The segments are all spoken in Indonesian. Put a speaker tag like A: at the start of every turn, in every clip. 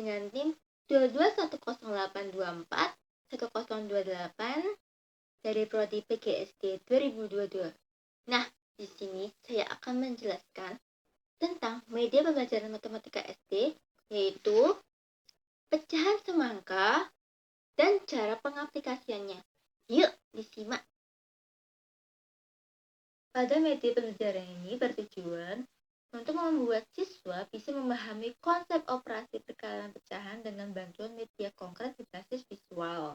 A: dengan tim 221084 1028 dari Prodi PGSD 2022. Nah, di sini saya akan menjelaskan tentang media pembelajaran matematika SD, yaitu pecahan semangka dan cara pengaplikasiannya. Yuk, disimak. Pada media pembelajaran ini bertujuan untuk membuat siswa bisa memahami konsep operasi perkalian pecahan dengan bantuan media konkret berbasis visual.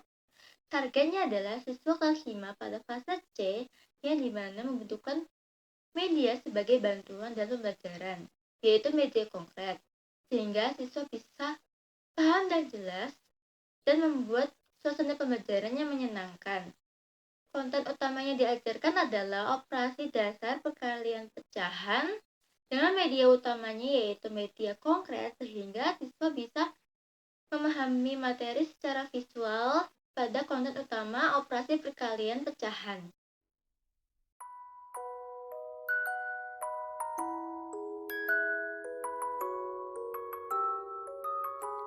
A: Targetnya adalah siswa kelas 5 pada fase C yang dimana membutuhkan media sebagai bantuan dalam pembelajaran, yaitu media konkret, sehingga siswa bisa paham dan jelas dan membuat suasana pembelajaran yang menyenangkan. Konten utamanya diajarkan adalah operasi dasar perkalian pecahan dengan media utamanya yaitu media konkret, sehingga siswa bisa memahami materi secara visual pada konten utama operasi perkalian pecahan.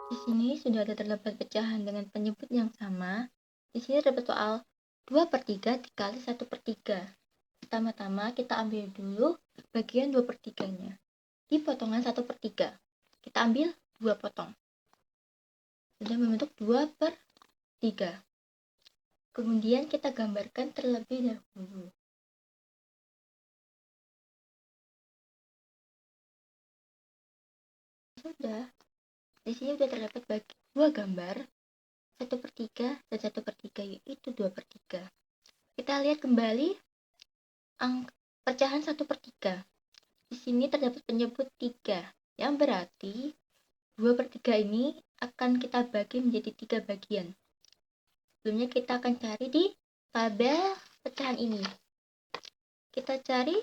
A: Di sini sudah ada terdapat pecahan dengan penyebut yang sama. Di sini terdapat soal 2/3 dikali 1/3. Pertama-tama kita ambil dulu bagian 2/3-nya. Di potongan 1/3, kita ambil 2 potong. Sudah membentuk 2/3. Kemudian kita gambarkan terlebih dahulu. Sudah. Di sini sudah terdapat dua gambar, 1/3 dan 1/3, yaitu 2/3. Kita lihat kembali pecahan 1/3. Di sini terdapat penyebut 3, yang berarti 2/3 ini akan kita bagi menjadi 3 bagian. Sebelumnya kita akan cari di tabel pecahan ini. Kita cari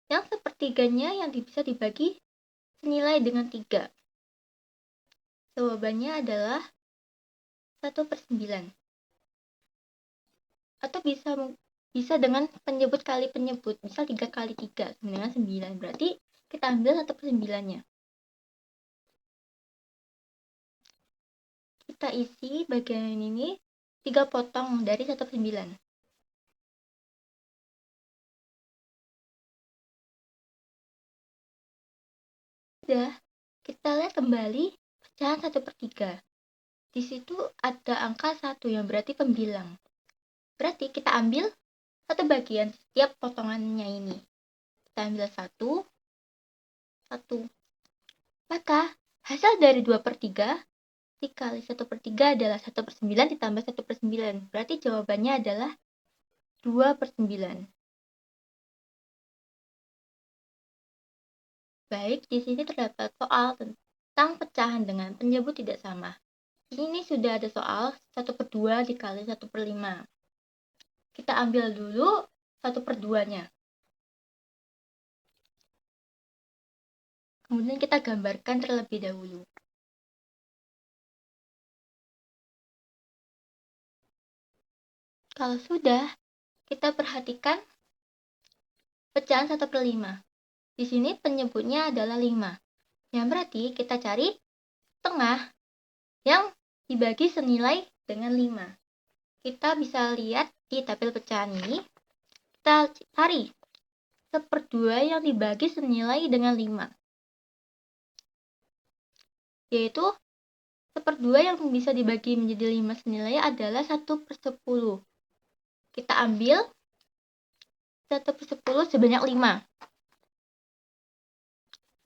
A: yang sepertiganya yang bisa dibagi senilai dengan 3. Jawabannya adalah 1/9. Atau bisa dengan penyebut kali penyebut, misal 3 kali 3 sama dengan 9. Berarti kita ambil 1/9-nya. Kita isi bagian ini 3 potong dari 1/9. Sudah, kita lihat kembali pecahan 1/3. Di situ ada angka 1 yang berarti pembilang. Berarti kita ambil satu bagian setiap potongannya ini. Kita ambil 1. Maka hasil dari 2/3 dikali 1/3 adalah 1/9 ditambah 1/9. Berarti jawabannya adalah 2/9. Baik, di sini terdapat soal tentang pecahan dengan penyebut tidak sama. Ini sudah ada soal 1/2 dikali 1/5. Kita ambil dulu 1/2-nya. Kemudian kita gambarkan terlebih dahulu. Kalau sudah, kita perhatikan pecahan 1/5. Di sini penyebutnya adalah 5. Yang berarti kita cari tengah yang dibagi senilai dengan 5. Kita bisa lihat di tabel pecahan ini. Kita cari 1/2 yang dibagi senilai dengan 5. Yaitu 1/2 yang bisa dibagi menjadi 5 senilai adalah 1/10. Kita ambil 1/10 sebanyak 5.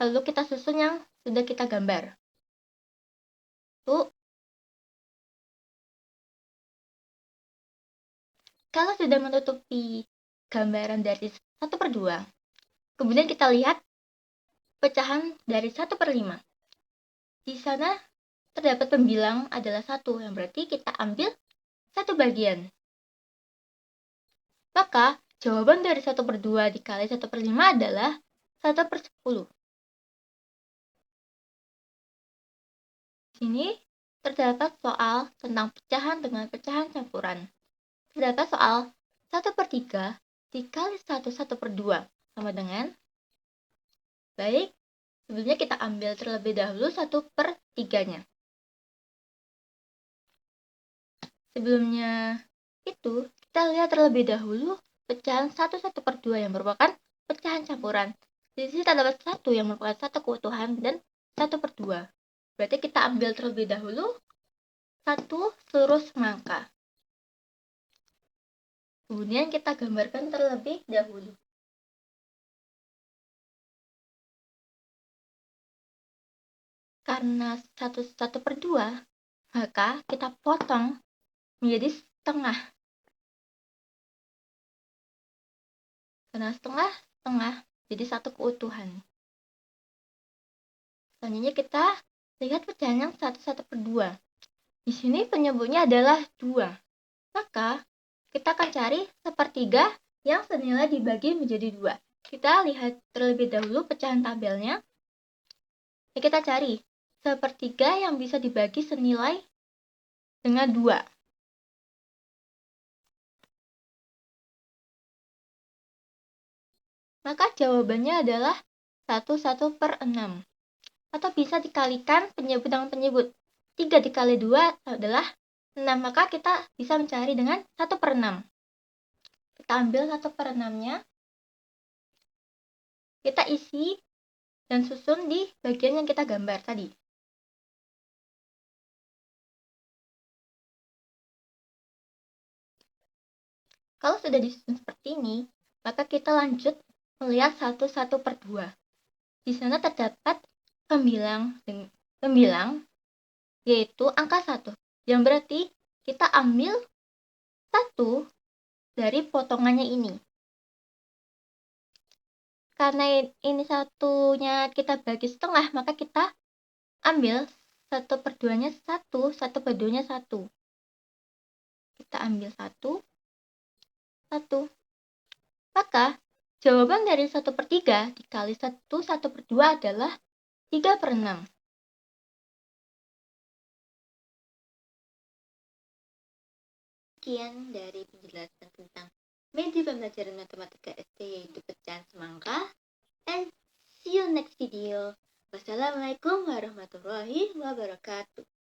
A: Lalu kita susun yang sudah kita gambar. Kalau sudah menutupi gambaran dari 1/2, kemudian kita lihat pecahan dari 1/5. Di sana terdapat pembilang adalah 1, yang berarti kita ambil satu bagian. Maka jawaban dari 1/2 dikali 1/5 adalah 1/10. Di sini terdapat soal tentang pecahan dengan pecahan campuran. Terdapat soal 1/3 dikali 1/2 sama dengan, baik, sebelumnya kita ambil terlebih dahulu 1/3-nya. Sebelumnya itu, kita lihat terlebih dahulu pecahan 1/1/2 yang merupakan pecahan campuran. Di sini terdapat 1 yang merupakan satu keutuhan dan 1/2. Berarti kita ambil terlebih dahulu 1 seluruh semangka. Kemudian kita gambarkan terlebih dahulu. Karena 1/2, maka kita potong menjadi setengah. Karena setengah, jadi satu keutuhan. Selanjutnya kita lihat pecahan yang 1/2. Di sini penyebutnya adalah 2. Maka kita akan cari sepertiga yang senilai dibagi menjadi 2. Kita lihat terlebih dahulu pecahan tabelnya. Kita cari sepertiga yang bisa dibagi senilai dengan 2. Maka jawabannya adalah 1/6. Atau bisa dikalikan penyebut dengan penyebut. 3 dikali 2 adalah 6. Maka kita bisa mencari dengan 1/6. Kita ambil 1/6-nya. Kita isi dan susun di bagian yang kita gambar tadi. Kalau sudah disusun seperti ini, maka kita lanjut melihat 1/2. Di sana terdapat pembilang, yaitu angka 1. Yang berarti kita ambil 1 dari potongannya ini. Karena ini satunya kita bagi setengah, maka kita ambil 1/2-nya 1, 1/2-nya 1. Kita ambil 1. Maka jawaban dari 1/3 dikali 1/2 adalah 3/6. Sekian dari penjelasan tentang media pembelajaran matematika SD yaitu pecahan semangka. And see you next video. Wassalamualaikum warahmatullahi wabarakatuh.